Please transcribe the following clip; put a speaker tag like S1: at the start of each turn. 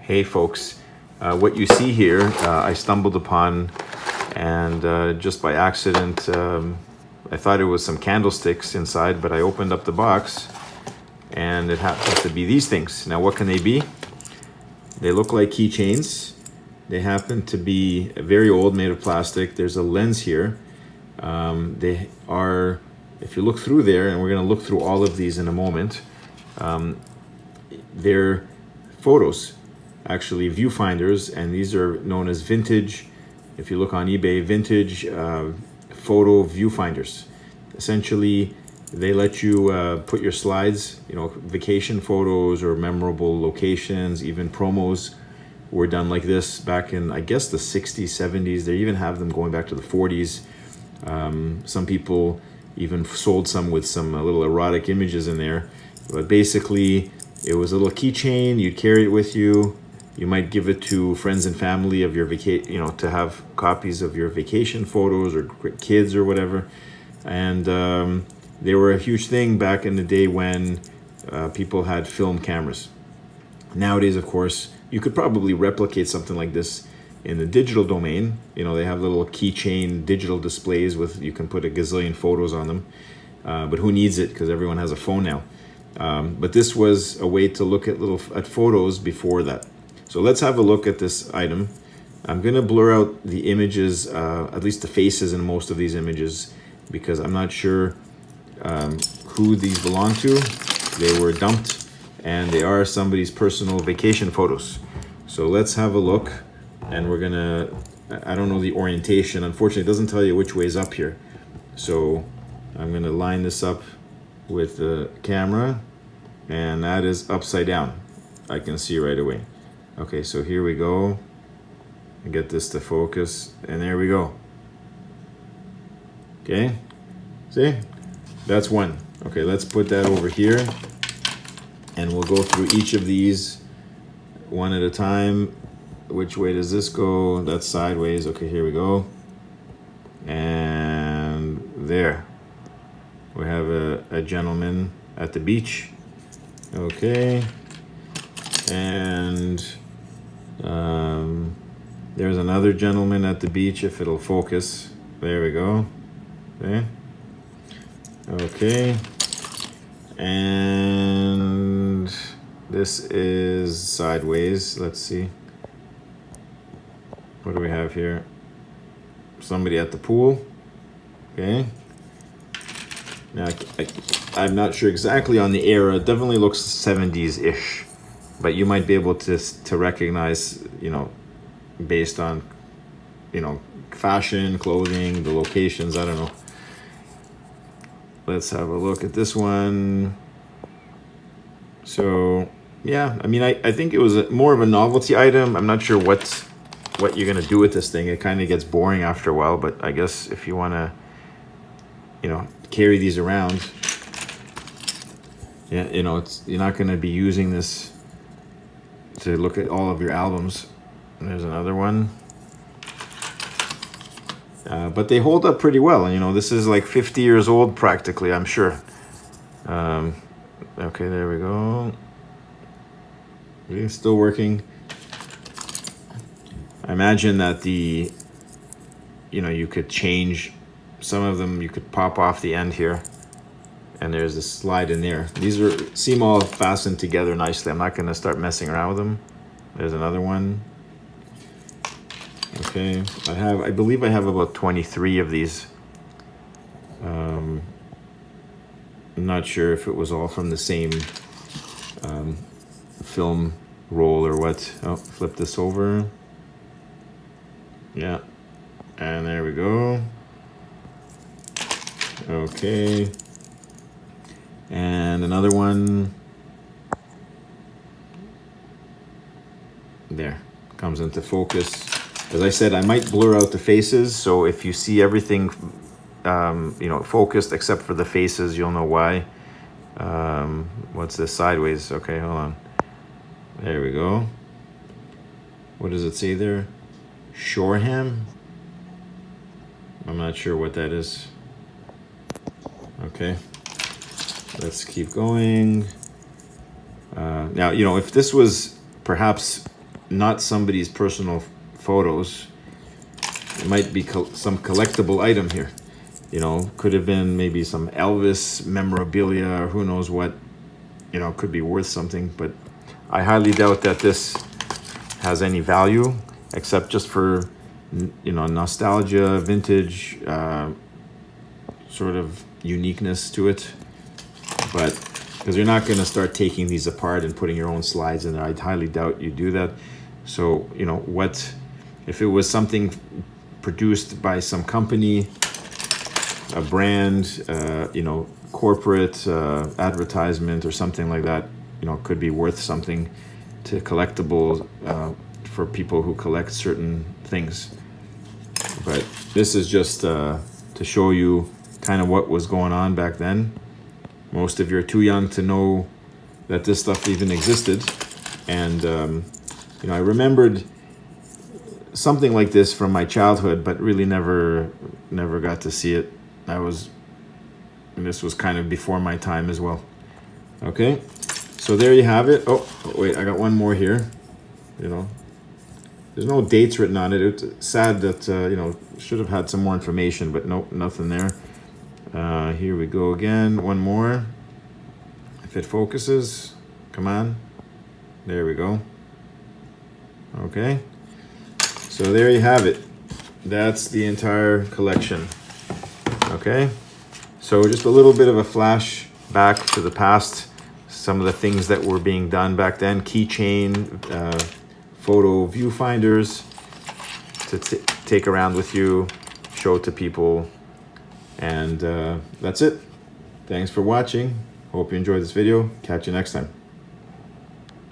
S1: Hey folks, what you see here I stumbled upon, and just by accident I thought it was some candlesticks inside, but I opened up the box and it happens to be these things. Now what can they be? They look like keychains. They happen to be very old, made of plastic. There's a lens here. They are, if you look through there, and we're going to look through all of these in a moment, they're photos, actually viewfinders, and these are known as vintage. If you look on eBay, vintage photo viewfinders. Essentially, they let you put your slides, vacation photos or memorable locations, even promos were done like this back in, I guess, the 60s, 70s. They even have them going back to the 40s. Some people even sold some with some little erotic images in there. But basically, it was a little keychain. You'd carry it with you. You might give it to friends and family of your to have copies of your vacation photos or kids or whatever. And they were a huge thing back in the day when people had film cameras. Nowadays, of course, you could probably replicate something like this in the digital domain. They have little keychain digital displays you can put a gazillion photos on them. But who needs it? Because everyone has a phone now. But this was a way to look at photos before that. So let's have a look at this item. I'm going to blur out the images, at least the faces in most of these images, because I'm not sure who these belong to. They were dumped, and they are somebody's personal vacation photos. So let's have a look, and we're going to, I don't know the orientation. Unfortunately, it doesn't tell you which way is up here. So I'm going to line this up with the camera, and that is upside down. I can see right away. Okay, so here we go. Get this to focus, and there we go. Okay, see? That's one. Okay, let's put that over here, and we'll go through each of these one at a time. Which way does this go? That's sideways. Okay, here we go. And there. We have a gentleman at the beach. Okay. And there's another gentleman at the beach, if it'll focus. There we go. Okay. Okay. And this is sideways. Let's see. What do we have here? Somebody at the pool. Okay. Now, I'm not sure exactly on the era. It definitely looks 70s-ish. But you might be able to recognize, based on, fashion, clothing, the locations. I don't know. Let's have a look at this one. So, yeah, I mean, I think it was more of a novelty item. I'm not sure what you're going to do with this thing. It kind of gets boring after a while, but I guess if you want to, carry these around, yeah, you're not going to be using this to look at all of your albums. And there's another one. But they hold up pretty well. And, this is like 50 years old practically, I'm sure. Okay, there we go. It's still working. I imagine that you could change some of them. You could pop off the end here. And there's a slide in there. These seem all fastened together nicely. I'm not going to start messing around with them. There's another one. Okay, I believe I have about 23 of these. I'm not sure if it was all from the same film roll or what. Oh, flip this over. Yeah, and there we go. Okay. And another one. There, comes into focus. As I said, I might blur out the faces, so if you see everything, focused except for the faces, you'll know why. What's this? Sideways. Okay, hold on. There we go. What does it say there? Shoreham? I'm not sure what that is. Okay. Let's keep going. Now, if this was perhaps not somebody's personal photos. It might be some collectible item here. You know, could have been maybe some Elvis memorabilia, or who knows what, you know, could be worth something. But I highly doubt that this has any value, except just for, you know, nostalgia, vintage, sort of uniqueness to it. But because you're not going to start taking these apart and putting your own slides in there, I highly doubt you do that. So, you know, what if it was something produced by some company, a brand, you know, corporate advertisement or something like that, you know, could be worth something to collectibles for people who collect certain things. But this is just to show you kind of what was going on back then. Most of you are too young to know that this stuff even existed. And, you know, I remembered something like this from my childhood, but really never got to see it. And this was kind of before my time as well. Okay, so there you have it. Oh, wait, I got one more here. You know, there's no dates written on it. It's sad that, you know, should have had some more information, but nope, nothing there. Here we go again, one more. If it focuses, come on. There we go. Okay, so there you have it. That's the entire collection. Okay, so just a little bit of a flash back to the past, some of the things that were being done back then. Keychain, photo viewfinders to take around with you, show it to people, and that's it. Thanks for watching. Hope you enjoyed this video. Catch you next time.